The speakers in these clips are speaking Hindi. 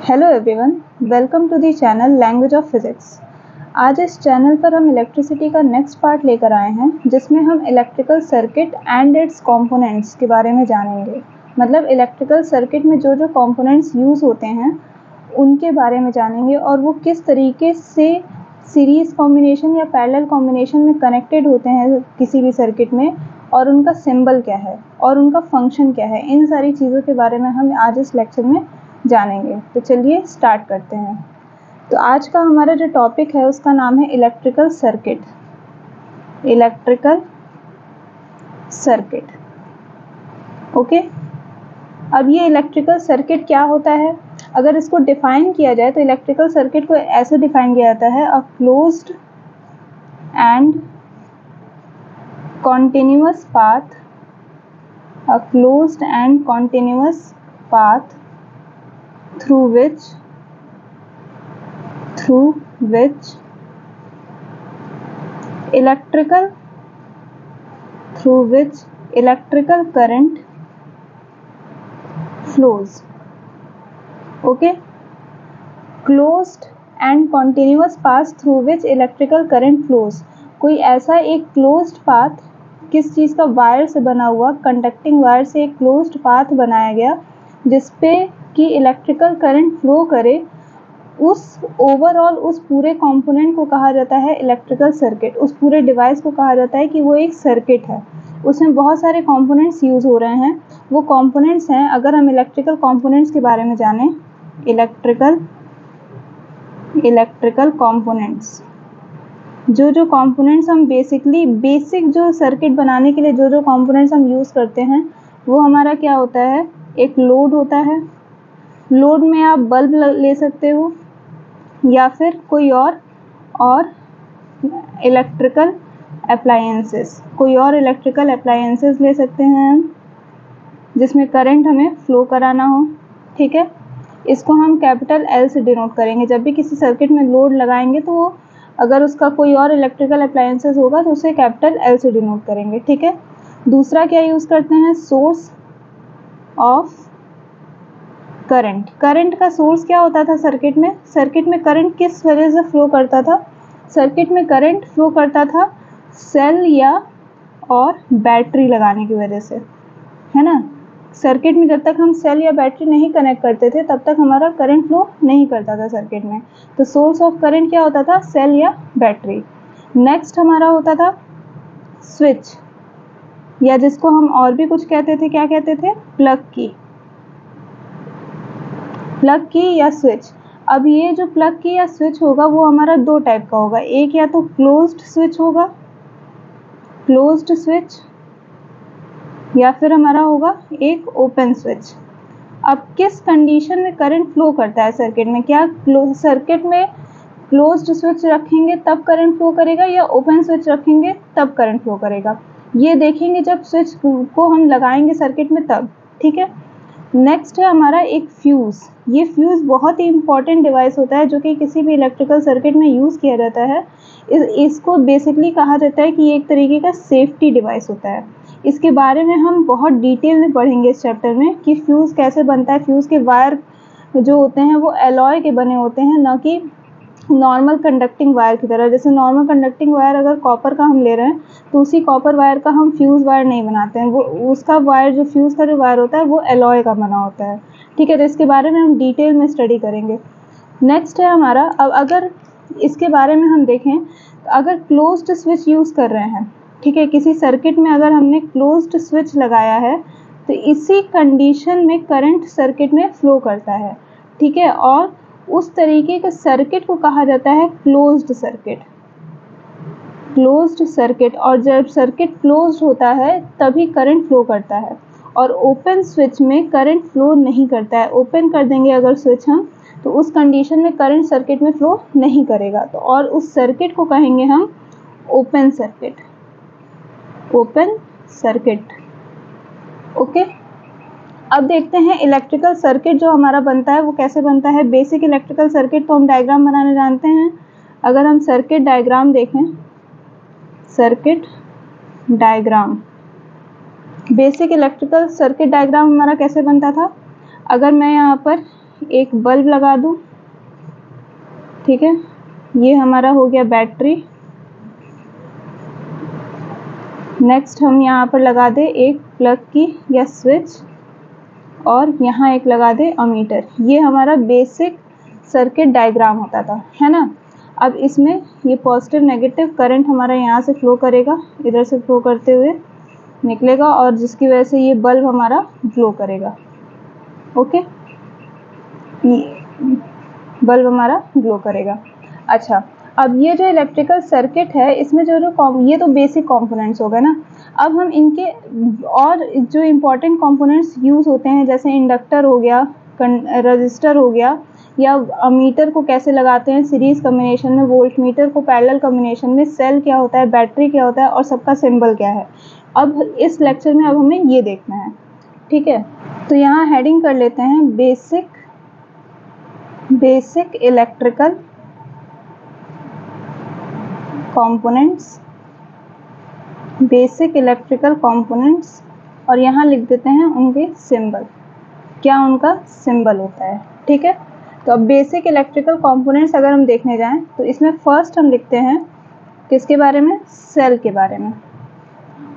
Hello everyone, welcome to the channel language of physics. आज इस चैनल पर हम इलेक्ट्रिसिटी का नेक्स्ट पार्ट लेकर आए हैं, जिसमें हम electrical circuit and it's components के बारे में जानेंगे। मतलब इलेक्ट्रिकल सर्किट में जो जो कंपोनेंट्स यूज़ होते हैं उनके बारे में जानेंगे और वो किस तरीके से सीरीज़ कॉम्बिनेशन या पैरेलल कॉम्बिनेशन में कनेक्टेड होते हैं किसी भी सर्किट में, और उनका सिंबल क्या है और उनका फंक्शन क्या है। इन सारी चीज़ों के बारे में हम आज इस लेक्चर में जानेंगे। तो चलिए स्टार्ट करते हैं। तो आज का हमारा जो टॉपिक है उसका नाम है electrical circuit. Electrical circuit, okay. अब ये इलेक्ट्रिकल सर्किट क्या होता है, अगर इसको डिफाइन किया जाए तो इलेक्ट्रिकल सर्किट को ऐसे डिफाइन किया जाता है: a closed end continuous path, a closed end continuous path through which electrical current flows. Okay, closed and continuous path through which electrical current flows. कोई ऐसा एक क्लोज्ड पाथ, किस चीज़ का, वायर से बना हुआ, कंडक्टिंग वायर से एक क्लोज्ड पाथ बनाया गया जिसपे कि इलेक्ट्रिकल करंट फ्लो करे, उस ओवरऑल उस पूरे कंपोनेंट को कहा जाता है इलेक्ट्रिकल सर्किट। उस पूरे डिवाइस को कहा जाता है कि वो एक सर्किट है, उसमें बहुत सारे कंपोनेंट्स यूज़ हो रहे हैं। वो कंपोनेंट्स हैं, अगर हम इलेक्ट्रिकल कंपोनेंट्स के बारे में जानें, इलेक्ट्रिकल कंपोनेंट्स, जो जो कंपोनेंट्स हम बेसिक जो सर्किट बनाने के लिए जो जो कंपोनेंट्स हम यूज़ करते हैं वो हमारा क्या होता है, एक लोड होता है। लोड में आप बल्ब ले सकते हो या फिर कोई और इलेक्ट्रिकल अप्लायंसेस, कोई और इलेक्ट्रिकल अप्लायंसेस ले सकते हैं हम, जिसमें करंट हमें फ्लो कराना हो। ठीक है, इसको हम कैपिटल एल से डिनोट करेंगे। जब भी किसी सर्किट में लोड लगाएंगे तो वो अगर उसका कोई और इलेक्ट्रिकल अप्लायंसेस होगा तो उसे कैपिटल एल से डिनोट करेंगे। ठीक है, दूसरा क्या यूज़ करते हैं, सोर्स ऑफ करंट। करंट का सोर्स क्या होता था सर्किट में? सर्किट में करंट किस वजह से फ्लो करता था? सर्किट में करंट फ्लो करता था सेल या और बैटरी लगाने की वजह से, है ना। सर्किट में जब तक हम सेल या बैटरी नहीं कनेक्ट करते थे तब तक हमारा करंट फ्लो नहीं करता था सर्किट में। तो सोर्स ऑफ करंट क्या होता था? सेल या बैटरी। नेक्स्ट हमारा होता था स्विच, या जिसको हम और भी कुछ कहते थे, क्या कहते थे, प्लग की या स्विच। अब ये जो प्लग की या स्विच होगा वो हमारा दो टाइप का होगा, एक या तो क्लोज्ड स्विच होगा, क्लोज्ड स्विच, या फिर हमारा होगा एक ओपन स्विच। अब किस कंडीशन में करंट फ्लो करता है सर्किट में? क्या सर्किट में क्लोज्ड स्विच रखेंगे तब करंट फ्लो करेगा या ओपन स्विच रखेंगे तब करंट फ्लो करेगा? ये देखेंगे जब स्विच को हम लगाएंगे सर्किट में तब। ठीक है, नेक्स्ट है हमारा एक फ्यूज़। ये फ्यूज़ बहुत ही इंपॉर्टेंट डिवाइस होता है जो कि किसी भी इलेक्ट्रिकल सर्किट में यूज़ किया जाता है। इसको बेसिकली कहा जाता है कि ये एक तरीके का सेफ्टी डिवाइस होता है। इसके बारे में हम बहुत डिटेल में पढ़ेंगे इस चैप्टर में कि फ्यूज़ कैसे बनता है। फ्यूज़ के वायर जो होते हैं वो एलॉय के बने होते हैं, ना कि नॉर्मल कंडक्टिंग वायर की तरह। जैसे नॉर्मल कंडक्टिंग वायर अगर कॉपर का हम ले रहे हैं तो उसी कॉपर वायर का हम फ्यूज़ वायर नहीं बनाते हैं, वो उसका वायर जो फ्यूज़ का जो वायर होता है वो एलॉय का बना होता है। ठीक है, तो इसके बारे में हम डिटेल में स्टडी करेंगे। नेक्स्ट है हमारा, अब अगर इसके बारे में हम देखें, अगर क्लोज्ड स्विच यूज़ कर रहे हैं, ठीक है, किसी सर्किट में अगर हमने क्लोज्ड स्विच लगाया है तो इसी कंडीशन में करंट सर्किट में फ्लो करता है। ठीक है, और उस तरीके के सर्किट को कहा जाता है क्लोज्ड सर्किट। क्लोज्ड सर्किट, और जब सर्किट क्लोज्ड होता है तभी करंट फ्लो करता है, और ओपन स्विच में करंट फ्लो नहीं करता है। ओपन कर देंगे अगर स्विच हम तो उस कंडीशन में करंट सर्किट में फ्लो नहीं करेगा, तो और उस सर्किट को कहेंगे हम open circuit. Open circuit, okay. अब देखते हैं इलेक्ट्रिकल सर्किट जो हमारा बनता है वो कैसे बनता है। बेसिक इलेक्ट्रिकल सर्किट तो हम डायग्राम बनाने जानते हैं। अगर हम सर्किट डायग्राम देखें, circuit diagram, basic electrical circuit diagram हमारा कैसे बनता था? अगर मैं यहाँ पर एक बल्ब लगा दूं, ठीक है, ये हमारा हो गया बैटरी। नेक्स्ट हम यहाँ पर लगा दें एक प्लग की या स्विच, और यहाँ एक लगा दें अमीटर। ये हमारा बेसिक सर्किट डायग्राम होता था, है ना। अब इसमें ये पॉजिटिव नेगेटिव करंट हमारा यहाँ से फ्लो करेगा, इधर से फ्लो करते हुए निकलेगा, और जिसकी वजह से ये बल्ब हमारा ग्लो करेगा। ओके, बल्ब हमारा ग्लो करेगा। अच्छा, अब ये जो इलेक्ट्रिकल सर्किट है, इसमें जो ये तो बेसिक कंपोनेंट्स हो गए ना। अब हम इनके और जो इम्पोर्टेंट कंपोनेंट्स यूज़ होते हैं, जैसे इंडक्टर हो गया, रजिस्टर हो गया, या अमीटर को कैसे लगाते हैं सीरीज कम्बिनेशन में, वोल्ट मीटर को पैरेलल कम्बिनेशन में, सेल क्या होता है, बैटरी क्या होता है, और सबका सिंबल क्या है। अब इस लेक्चर में अब हमें ये देखना है, ठीक है। तो यहाँ हेडिंग कर लेते हैं basic electrical components, basic electrical components, और यहाँ लिख देते हैं उनके सिंबल, क्या उनका सिंबल होता है, ठीक है। तो अब बेसिक इलेक्ट्रिकल कंपोनेंट्स अगर हम देखने जाएं तो इसमें फर्स्ट हम लिखते हैं किसके बारे में, सेल के बारे में।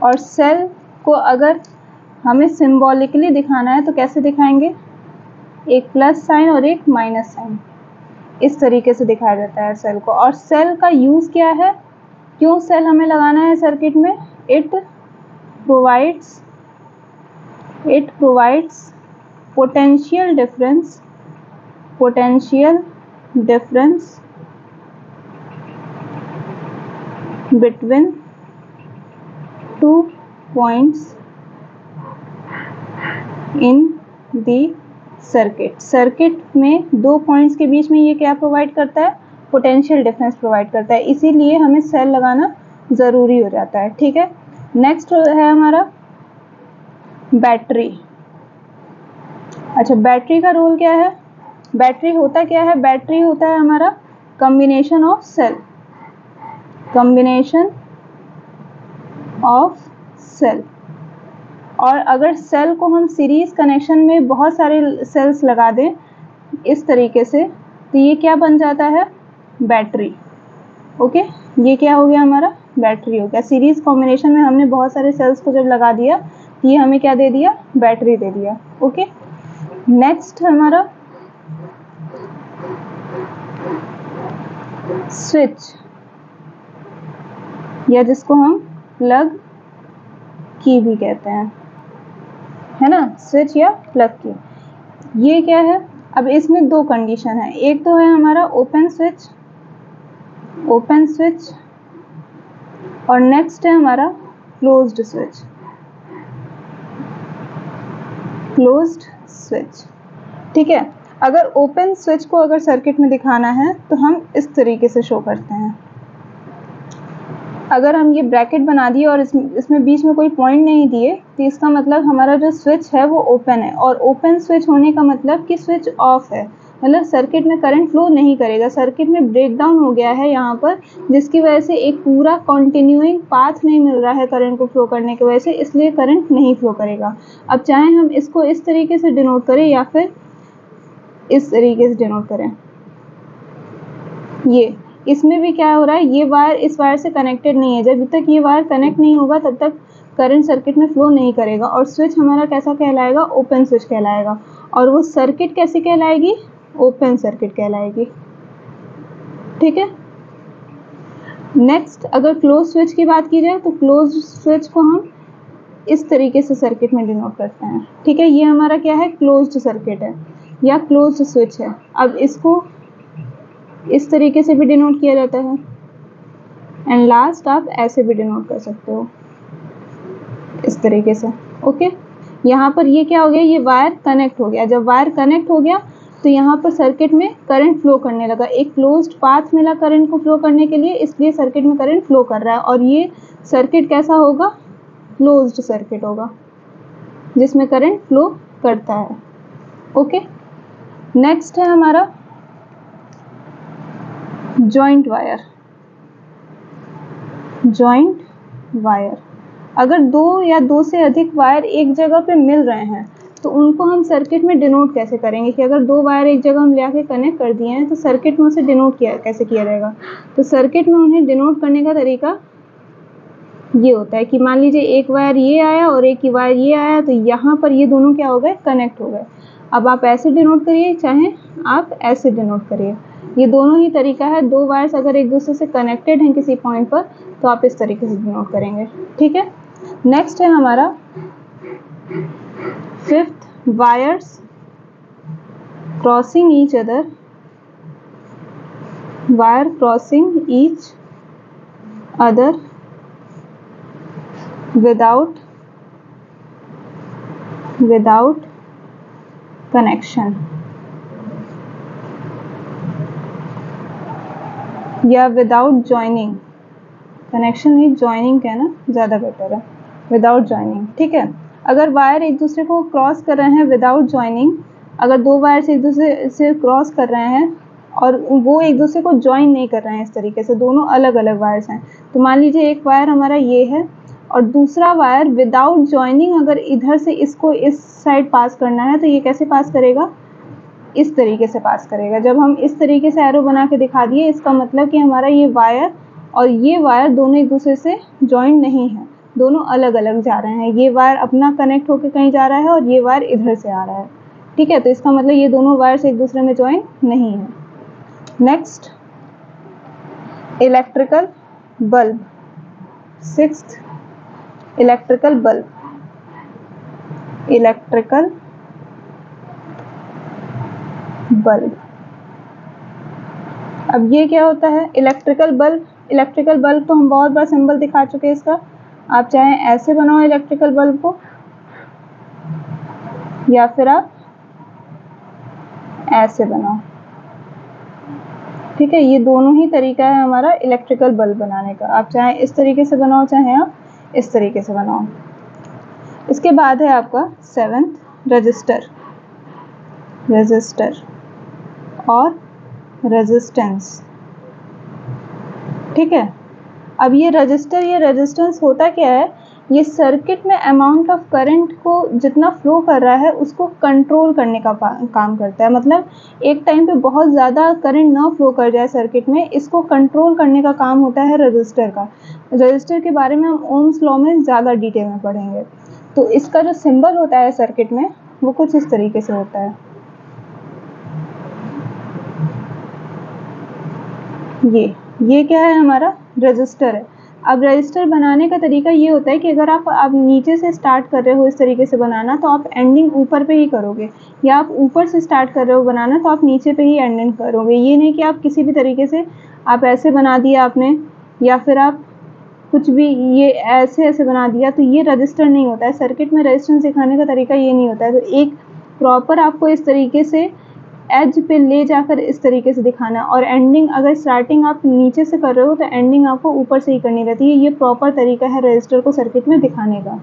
और सेल को अगर हमें सिंबॉलिकली दिखाना है तो कैसे दिखाएंगे, एक प्लस साइन और एक माइनस साइन, इस तरीके से दिखाया जाता है सेल को। और सेल का यूज़ क्या है, क्यों सेल हमें लगाना है सर्किट में, it provides potential difference between 2 points in the circuit में 2 पॉइंट्स के बीच में ये क्या प्रोवाइड करता है, पोटेंशियल डिफरेंस प्रोवाइड करता है, इसीलिए हमें सेल लगाना ज़रूरी हो जाता है, ठीक है। नेक्स्ट है हमारा बैटरी। अच्छा, बैटरी का रोल क्या है, बैटरी होता क्या है, बैटरी होता है हमारा कॉम्बिनेशन ऑफ सेल। और अगर सेल को हम सीरीज कनेक्शन में बहुत सारे सेल्स लगा दें इस तरीके से, तो ये क्या बन जाता है, बैटरी। ओके, ये क्या हो गया, हमारा बैटरी हो गया। सीरीज कॉम्बिनेशन में हमने बहुत सारे सेल्स को जब लगा दिया तो ये हमें क्या दे दिया, बैटरी दे दिया। ओके, नेक्स्ट हमारा स्विच, या जिसको हम प्लग की भी कहते हैं, है ना, स्विच या प्लग की। ये क्या है, अब इसमें 2 कंडीशन है, एक तो है हमारा ओपन स्विच, और नेक्स्ट है हमारा क्लोज्ड स्विच, ठीक है। अगर ओपन स्विच को अगर सर्किट में दिखाना है तो हम इस तरीके से शो करते हैं। अगर हम ये ब्रैकेट बना दिए और इसमें बीच में कोई पॉइंट नहीं दिए तो इसका मतलब हमारा जो स्विच है वो ओपन है, और ओपन स्विच होने का मतलब कि स्विच ऑफ है, मतलब सर्किट में करंट फ्लो नहीं करेगा, सर्किट में ब्रेकडाउन हो गया है यहाँ पर, जिसकी वजह से एक पूरा कंटिन्यूइंग पाथ नहीं मिल रहा है करंट को फ्लो करने की वजह से, इसलिए करंट नहीं फ्लो करेगा। अब चाहे हम इसको इस तरीके से डिनोट करें या फिर इस तरीके से डिनोट करें, ये इसमें भी क्या हो रहा है, ये वायर इस वायर से कनेक्टेड नहीं है, जब तक ये वायर कनेक्ट नहीं होगा तब तक करंट सर्किट में फ्लो नहीं करेगा, और स्विच हमारा कैसा कहलाएगा, ओपन स्विच कहलाएगा, और वो सर्किट कैसी कहलाएगी, ओपन सर्किट कहलाएगी, ठीक है। नेक्स्ट अगर क्लोज स्विच की बात की जाए तो क्लोज स्विच को हम इस तरीके से सर्किट में डिनोट करते हैं, ठीक है। ये हमारा क्या है, क्लोज्ड सर्किट है या क्लोज्ड स्विच है। अब इसको इस तरीके से भी डिनोट किया जाता है, एंड लास्ट आप ऐसे भी डिनोट कर सकते हो, इस तरीके से। ओके, यहाँ पर ये क्या हो गया, ये वायर कनेक्ट हो गया, जब वायर कनेक्ट हो गया तो यहाँ पर सर्किट में करंट फ्लो करने लगा, एक क्लोज्ड पाथ मिला करंट को फ्लो करने के लिए, इसलिए सर्किट में करंट फ्लो कर रहा है, और ये सर्किट कैसा होगा, क्लोज्ड सर्किट होगा जिसमें करंट फ्लो करता है। ओके, नेक्स्ट है हमारा जॉइंट वायर। अगर 2 या 2 से अधिक वायर एक जगह पे मिल रहे हैं तो उनको हम सर्किट में डिनोट कैसे करेंगे कि अगर 2 वायर एक जगह हम ले आके कनेक्ट कर दिए हैं तो सर्किट में उसे डिनोट कैसे किया जाएगा। तो सर्किट में उन्हें डिनोट करने का तरीका ये होता है कि मान लीजिए एक वायर ये आया और एक ही वायर ये आया, तो यहाँ पर ये दोनों क्या हो गए, कनेक्ट हो गए। अब आप ऐसे डिनोट करिए चाहे आप ऐसे डिनोट करिए, ये दोनों ही तरीका है। 2 वायर्स अगर एक दूसरे से कनेक्टेड हैं किसी पॉइंट पर तो आप इस तरीके से डिनोट करेंगे, ठीक है। नेक्स्ट है हमारा 5th, wires crossing each other, wire crossing each other without connection, या विदाउट जॉइनिंग। कनेक्शन नहीं, जॉइनिंग कहना ज़्यादा बेटर है, विदाउट जॉइनिंग, ठीक है। अगर वायर एक दूसरे को क्रॉस कर रहे हैं विदाउट जॉइनिंग, अगर 2 वायर्स एक दूसरे से क्रॉस कर रहे हैं और वो एक दूसरे को ज्वाइन नहीं कर रहे हैं इस तरीके से, दोनों अलग अलग वायर्स हैं, तो मान लीजिए एक वायर हमारा ये है और दूसरा वायर विदाउट जॉइनिंग अगर इधर से इसको इस साइड पास करना है तो ये कैसे पास करेगा, इस तरीके से पास करेगा। जब हम इस तरीके से एरो बना के दिखा दिए, इसका मतलब कि हमारा ये वायर और ये वायर दोनों एक दूसरे से जॉइन नहीं है, दोनों अलग अलग जा रहे हैं। ये वायर अपना कनेक्ट होकर कहीं जा रहा है और ये वायर इधर से आ रहा है, ठीक है। तो इसका मतलब ये दोनों वायर्स एक दूसरे में जॉइन नहीं है। Next, electrical bulb. 6th, electrical bulb. Electrical bulb, अब ये क्या होता है इलेक्ट्रिकल बल्ब। इलेक्ट्रिकल बल्ब तो हम बहुत बार सिंबल दिखा चुके हैं इसका। आप चाहे ऐसे बनाओ इलेक्ट्रिकल बल्ब को या फिर आप ऐसे बनाओ, ठीक है। ये दोनों ही तरीका है हमारा इलेक्ट्रिकल बल्ब बनाने का। आप चाहे इस तरीके से बनाओ चाहे आप इस तरीके से बनाओ। इसके बाद है आपका 7th, रजिस्टर। रजिस्टर और रेजिस्टेंस, ठीक है। अब ये रजिस्टर, ये रेजिस्टेंस होता क्या है, ये सर्किट में अमाउंट ऑफ करंट को जितना फ्लो कर रहा है उसको कंट्रोल करने का काम करता है। मतलब एक टाइम पे बहुत ज़्यादा करंट ना फ्लो कर जाए सर्किट में, इसको कंट्रोल करने का काम होता है रजिस्टर का। रजिस्टर के बारे में हम ओम्स लॉ में ज़्यादा डिटेल में पढ़ेंगे। तो इसका जो सिंबल होता है सर्किट में वो कुछ इस तरीके से होता है, ये क्या है हमारा रजिस्टर है। अब रजिस्टर बनाने का तरीका ये होता है कि अगर आप नीचे से स्टार्ट कर रहे हो इस तरीके से बनाना तो आप एंडिंग ऊपर पे ही करोगे, या आप ऊपर से स्टार्ट कर रहे हो बनाना तो आप नीचे पे ही एंडिंग करोगे। ये नहीं कि आप किसी भी तरीके से आप ऐसे बना दिया आपने या फिर आप कुछ भी ये ऐसे बना दिया, तो ये रजिस्टर नहीं होता है। सर्किट में रजिस्टेंस दिखाने का तरीका ये नहीं होता है। तो एक प्रॉपर आपको इस तरीके से एज पे ले जाकर इस तरीके से दिखाना, और एंडिंग अगर स्टार्टिंग आप नीचे से कर रहे हो तो एंडिंग आपको ऊपर से ही करनी रहती है। ये प्रॉपर तरीका है रजिस्टर को सर्किट में दिखाने का,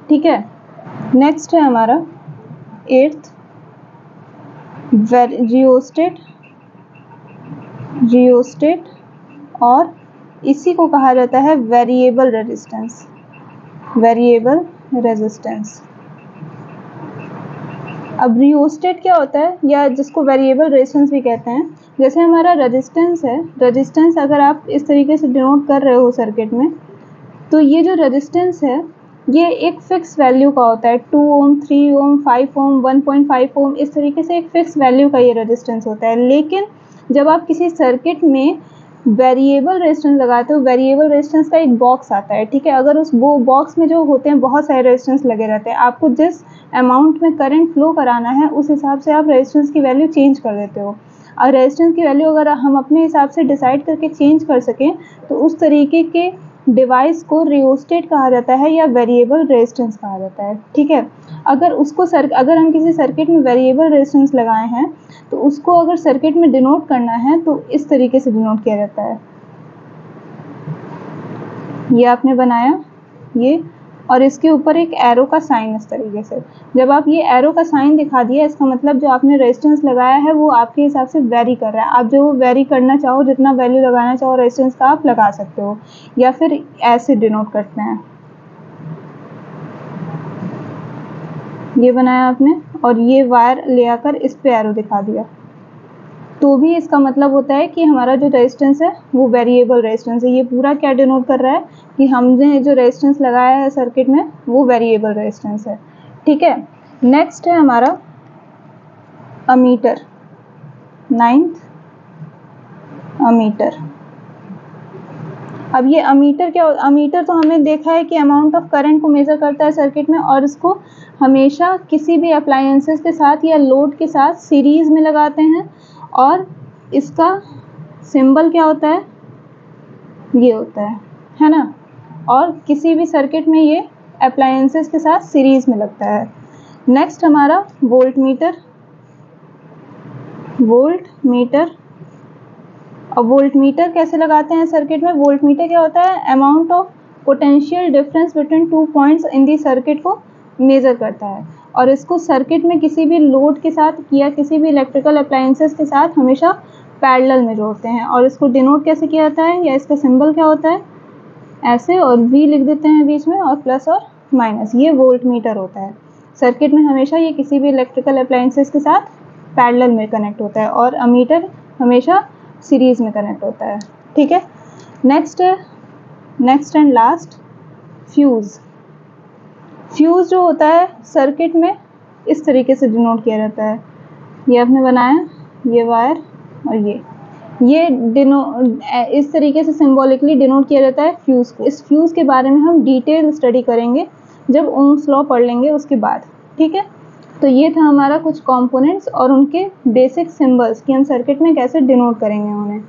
ठीक है। नेक्स्ट है हमारा 8th, रियोस्टेट। रियोस्टेट और इसी को कहा जाता है वेरिएबल रेजिस्टेंस। Variable resistance. अब रियोस्टेट क्या होता है, या जिसको वेरिएबल रेजिस्टेंस भी कहते हैं, जैसे हमारा रेजिस्टेंस है, रेजिस्टेंस अगर आप इस तरीके से डिनोट कर रहे हो सर्किट में, तो ये जो रेजिस्टेंस है ये एक फिक्स वैल्यू का होता है। 2 ओम, 3 ओम, 5 ओम, 1.5 ओम, इस तरीके से एक फिक्स वैल्यू का ये रेजिस्टेंस होता है। लेकिन जब आप किसी सर्किट में वेरिएबल रेजिस्टेंस लगाते हो, वेरिएबल रेजिस्टेंस का एक बॉक्स आता है, ठीक है। अगर उस वो बॉक्स में जो होते हैं बहुत सारे रेजिस्टेंस लगे रहते हैं, आपको जिस अमाउंट में करंट फ्लो कराना है उस हिसाब से आप रेजिस्टेंस की वैल्यू चेंज कर देते हो। और रेजिस्टेंस की वैल्यू अगर हम अपने हिसाब से डिसाइड करके चेंज कर सकें तो उस तरीके के डिवाइस को रियोस्टेट कहा जाता है या वेरिएबल रेजिस्टेंस कहा जाता है, ठीक है। अगर हम किसी सर्किट में वेरिएबल रेजिस्टेंस लगाए हैं तो उसको अगर सर्किट में डिनोट करना है तो इस तरीके से डिनोट किया जाता है। ये आपने बनाया ये, और इसके ऊपर एक एरो का साइन इस तरीके से। जब आप ये एरो का साइन दिखा दिया, इसका मतलब जो आपने रेजिस्टेंस लगाया है वो आपके हिसाब से वेरी कर रहा है। आप जो वेरी करना चाहो, जितना वैल्यू लगाना चाहो रेजिस्टेंस का आप लगा सकते हो, या फिर ऐसे डिनोट करते हैं। ये बनाया आपने, और ये वायर ले आकर इस पे एरो दिखा दिया, तो भी इसका मतलब होता है कि हमारा जो रेजिस्टेंस है वो वेरिएबल रेजिस्टेंस है। ये पूरा क्या डिनोट कर रहा है कि हमने जो रेजिस्टेंस लगाया है सर्किट में वो वेरिएबल रेजिस्टेंस है। ठीक है, नेक्स्ट है हमारा अमीटर, 9th अमीटर। अब ये अमीटर क्या, अमीटर तो हमने देखा है कि अमाउंट ऑफ करंट को मेजर करता है सर्किट में, और इसको हमेशा किसी भी अप्लायंसेस के साथ या लोड के साथ सीरीज में लगाते हैं, और इसका सिंबल क्या होता है, ये होता है ना, और किसी भी सर्किट में ये अप्लायंसेस के साथ सीरीज में लगता है। नेक्स्ट हमारा वोल्ट मीटर, वोल्ट मीटर। और वोल्ट मीटर कैसे लगाते हैं सर्किट में, वोल्ट मीटर क्या होता है, amount of potential difference between 2 points in the circuit को मेजर करता है, और इसको सर्किट में किसी भी लोड के साथ या किसी भी इलेक्ट्रिकल अप्लायंसेस के साथ हमेशा पैरेलल में जोड़ते हैं। और इसको डिनोट कैसे किया जाता है, या इसका सिंबल क्या होता है, ऐसे, और V लिख देते हैं बीच में, और प्लस और माइनस, ये वोल्ट मीटर होता है। सर्किट में हमेशा ये किसी भी इलेक्ट्रिकल अप्लायंसेस के साथ पैरेलल में कनेक्ट होता है, और अमीटर हमेशा सीरीज में कनेक्ट होता है। ठीक है, next and last fuse. Fuse जो होता है सर्किट में इस तरीके से डिनोट किया जाता है, ये आपने बनाया, ये वायर और ये इस तरीके से सिंबॉलिकली डिनोट किया जाता है फ्यूज को। इस फ्यूज के बारे में हम डिटेल स्टडी करेंगे जब ओम्स लॉ पढ़ लेंगे उसके बाद। ठीक है, तो ये था हमारा कुछ कंपोनेंट्स और उनके बेसिक सिंबल्स कि हम सर्किट में कैसे डिनोट करेंगे उन्हें।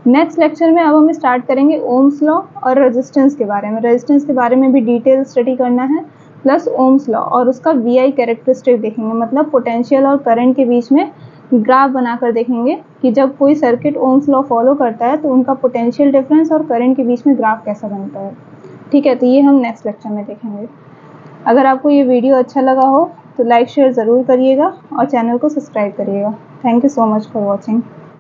नेक्स्ट लेक्चर में अब हम स्टार्ट करेंगे ओम्स लॉ और रेजिस्टेंस के बारे में। रेजिस्टेंस के बारे में भी डिटेल स्टडी करना है, प्लस ओम्स लॉ और उसका VI कैरेक्टरिस्टिक देखेंगे, मतलब पोटेंशियल और करंट के बीच में ग्राफ बनाकर देखेंगे कि जब कोई सर्किट ओम्स लॉ फॉलो करता है तो उनका पोटेंशियल डिफरेंस और करंट के बीच में ग्राफ कैसा बनता है। ठीक है, तो ये हम नेक्स्ट लेक्चर में देखेंगे। अगर आपको ये वीडियो अच्छा लगा हो तो लाइक शेयर ज़रूर करिएगा और चैनल को सब्सक्राइब करिएगा। Thank you so much for watching.